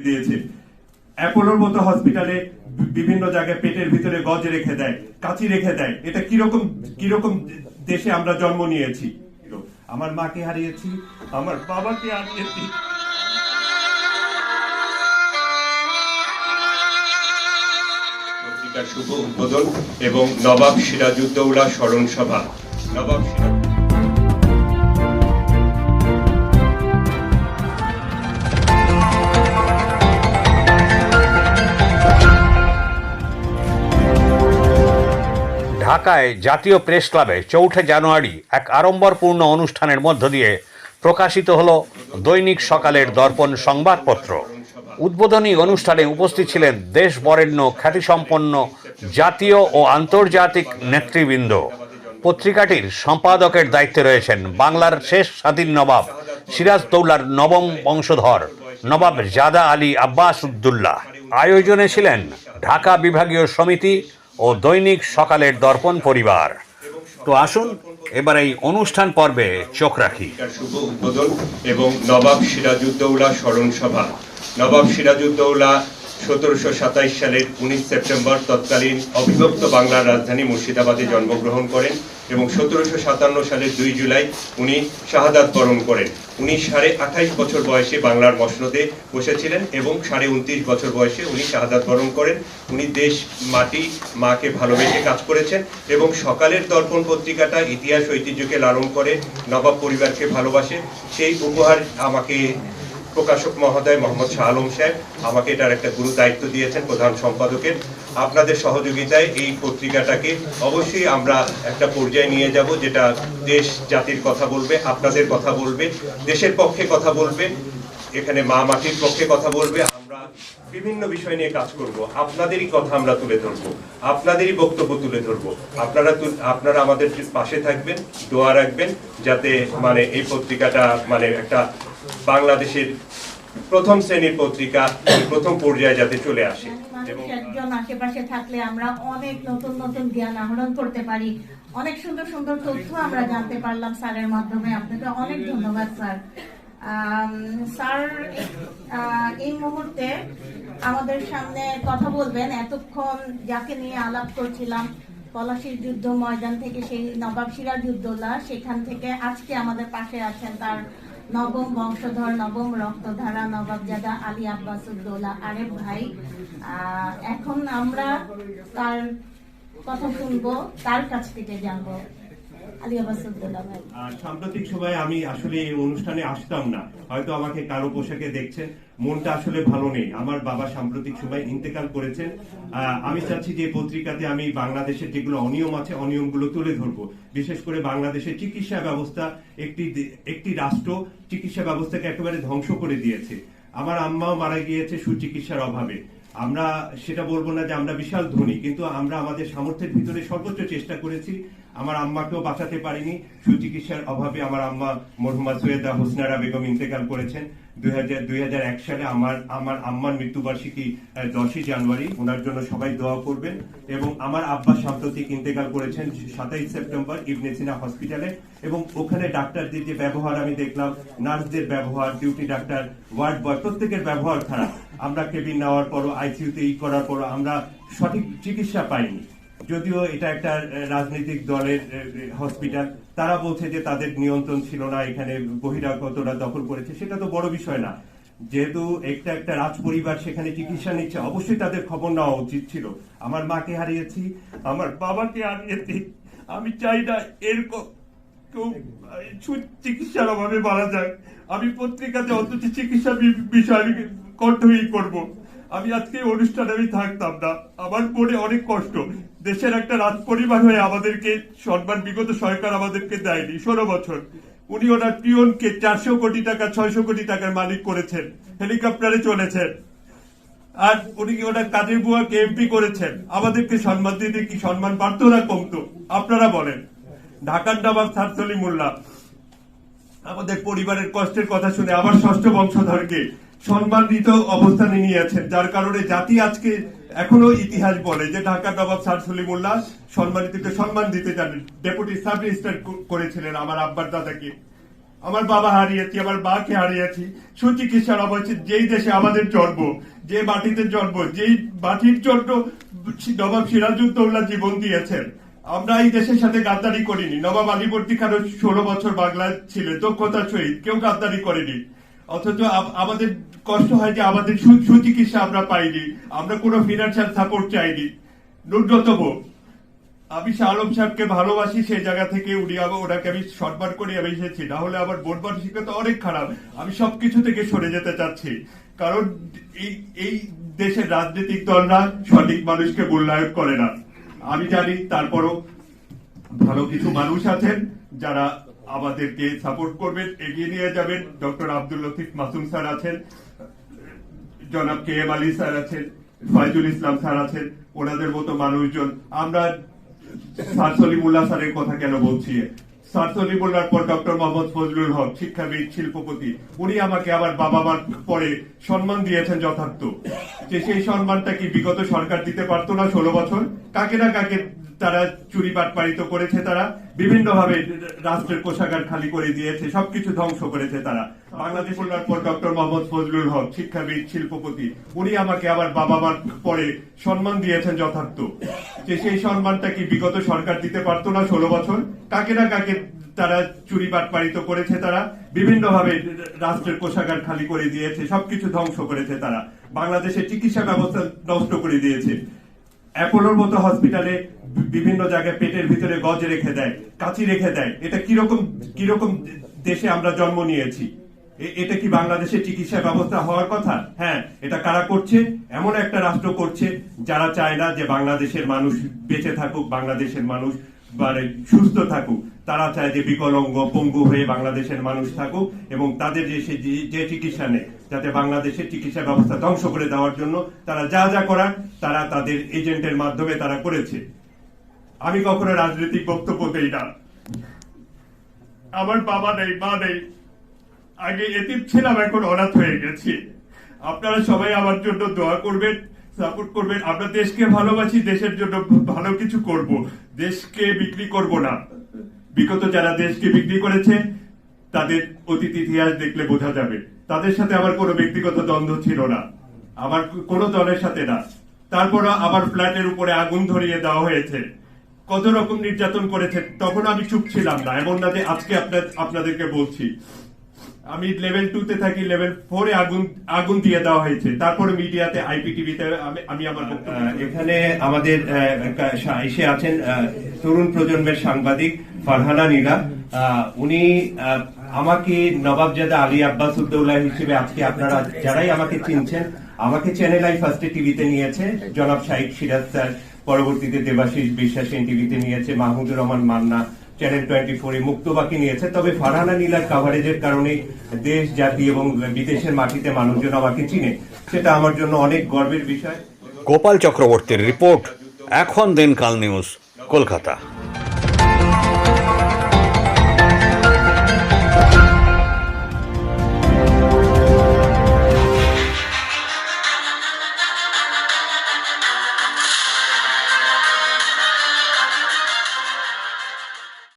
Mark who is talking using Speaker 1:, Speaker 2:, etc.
Speaker 1: দিয়েছে। অ্যাপোলোর মতো হসপিটালে বিভিন্ন জায়গায় পেটের ভিতরে গজ রেখে দেয়, কাঁচি রেখে দেয়। এটা কিরকম দেশে আমরা জন্ম নিয়েছি। আমার মাকে হারিয়েছি, আমার বাবাকে হারিয়েছি। পত্রিকার শুভ উদ্বোধন এবং নবাব সিরাজউদ্দৌলা স্মরণ সভা। নবাব
Speaker 2: ঢাকায় জাতীয় প্রেস ক্লাবে ৪ জানুয়ারি এক আড়ম্বরপূর্ণ অনুষ্ঠানের মধ্য দিয়ে প্রকাশিত হল দৈনিক সকালের দর্পণ সংবাদপত্র। উদ্বোধনী অনুষ্ঠানে উপস্থিত ছিলেন দেশ বরেণ্য খ্যাতিসম্পন্ন জাতীয় ও আন্তর্জাতিক নেতৃবৃন্দ। পত্রিকাটির সম্পাদকের দায়িত্বে রয়েছেন বাংলার শেষ স্বাধীন নবাব সিরাজদৌলার নবম বংশধর নবাব জাদা আলী আব্বাস উদ্দৌলা। আয়োজনে ছিলেন ঢাকা বিভাগীয় সমিতি ও দৈনিক সকালের দর্পণ পরিবার। তো আসুন এবার এই অনুষ্ঠান পর্বে চোখ রাখি।
Speaker 1: শুভ উদ্বোধন এবং নবাব সিরাজউদ্দৌলা স্মরণ সভা। নবাব সিরাজউদ্দৌলা ১৭২৭ সালের ১৯ সেপ্টেম্বর তৎকালীন অবিভক্ত বাংলার রাজধানী মুর্শিদাবাদে জন্মগ্রহণ করেন এবং ১৭৫৭ সালের ২ জুলাই উনি শাহাদাত বরণ করেন। উনি ২৮.৫ বছর বয়সে বাংলার মসনদে বসেছিলেন এবং ২৯.৫ বছর বয়সে উনি শাহাদাত বরণ করেন। উনি দেশ, মাটি, মাকে ভালোবেসে কাজ করেছেন এবং সকালের দর্পণ পত্রিকাটা ইতিহাস ঐতিহ্যকে লালন করে, নবাব পরিবারকে ভালোবাসে। সেই উপহার আমাকে প্রকাশক মহোদয় মোহাম্মদ শাহ আলম সাহেব আমাকে এটার একটা গুরু দায়িত্ব দিয়েছেন প্রধান সম্পাদকের। আপনাদের সহযোগিতায় এই পত্রিকাটাকে অবশ্যই আমরা একটা পর্যায়ে নিয়ে যাব, যেটা দেশ জাতির কথা বলবে, আপনাদের কথা বলবে, দেশের পক্ষে কথা বলবে, এখানে মা মাটির পক্ষে কথা বলবে। আমরা বিভিন্ন বিষয় নিয়ে কাজ করব, আপনাদেরই কথা আমরা তুলে ধরবো, আপনাদেরই বক্তব্য তুলে ধরবো। আপনারা আমাদের পাশে থাকবেন, দোয়া রাখবেন, যাতে এই পত্রিকাটা একটা বাংলাদেশের প্রথম শ্রেণীর পত্রিকা প্রথম পর্যায়ে যাতে চলে আসে।
Speaker 3: একজন আশেপাশে থাকলে আমরা অনেক নতুন নতুন জ্ঞান আহরণ করতে পারি, অনেক সুন্দর সুন্দর তথ্য আমরা জানতে পারলাম স্যারের মাধ্যমে। আপনাকে অনেক ধন্যবাদ স্যার। স্যার এই মুহূর্তে আমাদের সামনে কথা বলবেন। এতক্ষণ যাকে নিয়ে আলাপ করছিলাম পলাশীর যুদ্ধ ময়দান থেকে, সেই নবাব সিরাজউদ্দৌলা, সেখান থেকে আজকে আমাদের পাশে আছেন তার নবম বংশধর, নবম রক্তধারা নবাবজাদা আলী আব্বাস উদ্দৌলা আরেফ ভাই। এখন আমরা তার কথা শুনবো, তার কাছ থেকে জানবো। আলী আব্বাস উদ্দৌলা ভাই।
Speaker 1: সাম্প্রতিক সময়ে আমি আসলে এই অনুষ্ঠানে আসতাম না, হয়তো আমাকে কালো পোশাকে দেখছেন, মনটা আসলে ভালো নেই। আমার বাবা সাম্প্রতিক সময় ইন্তেকাল করেছেন। আমি চাচ্ছি যে পত্রিকাতে আমি বাংলাদেশের যেগুলো অনিয়ম আছে অনিয়মগুলো তুলে ধরবো। বিশেষ করে বাংলাদেশের চিকিৎসা ব্যবস্থা, একটি রাষ্ট্র চিকিৎসা ব্যবস্থাকে একেবারে ধ্বংস করে দিয়েছে। আমার আম্মাও মারা গিয়েছে সুচিকিৎসার অভাবে। আমরা সেটা বলবো না যে আমরা বিশাল ধনী, কিন্তু আমরা আমাদের সামর্থ্যের ভিতরে সর্বোচ্চ চেষ্টা করেছি। আমার আম্মাকেও বাঁচাতে পারিনি সুচিকিৎসার অভাবে। আমার আম্মা মরহুমা সৈয়দা হোসনারা বেগম ইন্তেকাল করেছেন 2001 সালে। আমার আম্মার মৃত্যুবার্ষিকী 10ই জানুয়ারি। ওনার জন্য সবাই দোয়া করবেন। এবং আমার আব্বা সাম্প্রতিক ইন্তেকাল করেছেন 27 সেপ্টেম্বর ইবনে সিনা হসপিটালে। এবং ওখানে ডাক্তারদের যে ব্যবহার আমি দেখলাম, নার্সদের ব্যবহার, ডিউটি ডাক্তার, ওয়ার্ড বয়, প্রত্যেকের ব্যবহার খারাপ। আমরা কেবিন নেওয়ার পরও, আইসিইউতে করার পরও আমরা সঠিক চিকিৎসা পাইনি। যদিও এটা একটা রাজনৈতিক দলের হসপিটাল, তারা বলছে যে তাদের নিয়ন্ত্রণ ছিল না, এখানে বহিরাগতরা দখল করেছে। সেটা তো বড় বিষয় না। যেহেতু একটা রাজ পরিবার সেখানে চিকিৎসা নিচ্ছে, অবশ্যই তাদের খবর নেওয়া উচিত ছিল। আমার মাকে হারিয়েছি, আমার বাবাকে হারিয়েছি। আমি চাই না এরকম চিকিৎসার অভাবে মারা যায়। আমি পত্রিকাতে অন্তত চিকিৎসা বিষয় আমি কণ্ঠই করবো। আমি আজকে অনুষ্ঠানে আমি থাকতাম না। আমার মনে অনেক কষ্ট। দেশের একটা রাজ পরিবার হয়ে আমাদেরকে সম্মান বিগত সরকার আমাদেরকে দেয়নি 16 বছর। উনি ওনার পিয়নকে 400 কোটি টাকা 600 কোটি টাকার মালিক করেছেন, হেলিকপ্টারে চলেছেন। আর উনি ওনার কাজের বুয়াকে এমপি করেছেন। আমাদেরকে সম্মান দিতে কি সম্মান বাড়তো না কমতো? আপনারা বলেন। ঢাকার নবাব স্যার সলিমুল্লাহ আমাদের পরিবারের কষ্টের কথা শুনে আমার ষষ্ঠ বংশধরকে সম্মানিত অবস্থানে নিয়েছেন, যার কারণে জাতি আজকে এখনো ইতিহাস বলে যে ঢাকার নবাব স্যার সলিমুল্লাহ সম্মানিতকে সম্মান দিতে জানেন। ডেপুটি সাব রেজিস্ট্রার করেছিলেন আমার আব্বার দাদাকে।
Speaker 4: আমার বাবা হারিয়েছি, আমার মাকে হারিয়েছি সুচিকিৎসার অবস্থা। যেই দেশে আমাদের জন্ম, যে মাটিতে জন্ম, যেই মাটির জন্য নবাব সিরাজউদ্দৌলা জীবন দিয়েছেন, আমরা এই দেশের সাথে গাদ্দারি করিনি। নবাব আলীবর্দী খানও 16 বছর বাংলায় ছিলেন, দক্ষতার সহিত, কেউ গাদ্দারি করেনি। অথচ আমাদের কষ্ট হয় যে আমাদের সুচিকিৎসা আমরা পাইনি, আমরা কোনো ফিনান্সিয়াল সাপোর্ট চাইনি। ন্যূনতম আমি শাহ আলম সাহেবকে ভালোবাসি, সেই জায়গা থেকে ওনাকে আমি সম্মান করি, আমি এসেছি। না হলে আমার মন মানসিকতা অনেক খারাপ, আমি সবকিছু থেকে সরে যেতে চাচ্ছি। কারণ এই দেশের রাজনৈতিক দলরা সঠিক মানুষকে মূল্যায়ন করে না। আমি জানি, তারপরও ভালো কিছু মানুষ আছেন যারা আমাদেরকে সাপোর্ট করবেন, এগিয়ে নিয়ে যাবেন। ডক্টর আব্দুল লতিফ মাসুম স্যার আছেন, জনাব কে এম আলী স্যার আছেন, ফয়জুল ইসলাম স্যার আছেন, ওনাদের মতো মানুষজন। আমরা স্যার সলিমুল্লাহ স্যারের কথা কেন বলছি? স্যার সলিমুল্লাহর পর ডক্টর মোহাম্মদ ফজলুল হক, শিক্ষাবিদ, শিল্পপতি, উনি আমাকে আবার বাবা মার পরে সম্মান দিয়েছেন যথার্থ। যে সেই সম্মানটা কি বিগত সরকার দিতে পারতো না? 16 বছর কাকে না কাকে তারা চুরি বাটপাড়িত করেছে, তারা বিভিন্ন ভাবে রাষ্ট্রের কোষাগার খালি করে দিয়েছে, সবকিছু ধ্বংস করেছে তারা। বাংলাদেশ পর ডক্টর মোহাম্মদ ফজলুল হক, শিক্ষাবিদ, শিল্পপতি, উনি আমাকে আবার বাবা মার পরে সম্মান দিয়েছেন যথার্থ। যে সেই সম্মানটা কি বিগত সরকার দিতে পারতো না? 16 বছর কাকে না কাকে তারা চুরি বাটপাড়িত করেছে, তারা বিভিন্ন ভাবে রাষ্ট্রের কোষাগার খালি করে দিয়েছে, সবকিছু ধ্বংস করেছে তারা। বাংলাদেশের চিকিৎসা ব্যবস্থা নষ্ট করে দিয়েছে। অ্যাপোলোর মতো হসপিটালে বিভিন্ন জায়গায় পেটের ভিতরে গজ রেখে দেয়, কাঁচি রেখে দেয়। এটা কিরকম দেশে আমরা জন্ম নিয়েছি? এটা কি বাংলাদেশের চিকিৎসা ব্যবস্থা হওয়ার কথা? হ্যাঁ, এটা কারা করছে? এমন একটা রাষ্ট্র করছে যারা চায় না যে বাংলাদেশের মানুষ বেঁচে থাকুক, বাংলাদেশের মানুষ সুস্থ থাকুক। তারা চায় যে বিকলাঙ্গ, পঙ্গু হয়ে বাংলাদেশের মানুষ থাকুক এবং তাদের যে চিকিৎসা নেই, যাতে বাংলাদেশের চিকিৎসা ব্যবস্থা ধ্বংস করে দেওয়ার জন্য তারা যা করার তারা তাদের এজেন্টের মাধ্যমে তারা করেছে। আমি কখনো রাজনৈতিক বক্তব্য দেই না। আমার বাবা নেই, মা নেই, আগে এতিম ছিলাম, এখন অনাথ হয়ে গেছি। আপনারা সবাই আমার জন্য দোয়া করবেন, সাপোর্ট করবেন। আমরা দেশকে ভালোবাসি, দেশের জন্য ভালো কিছু করব, দেশকে বিক্রি করব না। বিগত যারা দেশকে বিক্রি করেছে তাদের অতীত ইতিহাস দেখলে বোঝা যাবে। তাদের সাথে আমার কোনো ব্যক্তিগত দ্বন্দ্ব ছিল না, আমার কোনো দলের সাথে না। তারপর আবার ফ্ল্যাটের উপরে আগুন ধরিয়ে দেওয়া হয়েছে, কত রকম নির্যাতন করেছে। তখন আমি চুপ ছিলাম না, এমন না যে আজকে আপনাদেরকে বলছি। আমি লেভেল 2-তে থাকি, লেভেল 4-এ আগুন দিয়ে দেওয়া হয়েছে। তারপরে মিডিয়াতে, IPTV-তে আমি আমার এখানে আমাদের এসে আছেন তরুণ প্রজন্মের সাংবাদিক ফারহানা নীলা। উনি আমাকে নবাবজাদা আলী আব্বাস উদ্দৌলা হিসেবে আজকে আপনারা যারাই আমাকে চিনছেন, আমাকে চ্যানেল আই ফার্স্টে টিভিতে নিয়েছে, জনাব শাহিদ সিরাজ স্যার, পরবর্তীতে দেবাশিস বিশ্বাস টিভিতে নিয়েছে, মাহমুদুর রহমান মান্না চ্যানেল 24-এ, মুক্তবাকি নিয়েছে। তবে ফারহানা নীলার কাভারেজের কারণে দেশ, জাতি এবং বিদেশের মাটিতে মানুষজন আমাকে চিনে, সেটা আমার জন্য অনেক গর্বের বিষয়।
Speaker 2: গোপাল চক্রবর্তীর রিপোর্ট, এখন দিনকাল নিউজ, কলকাতা।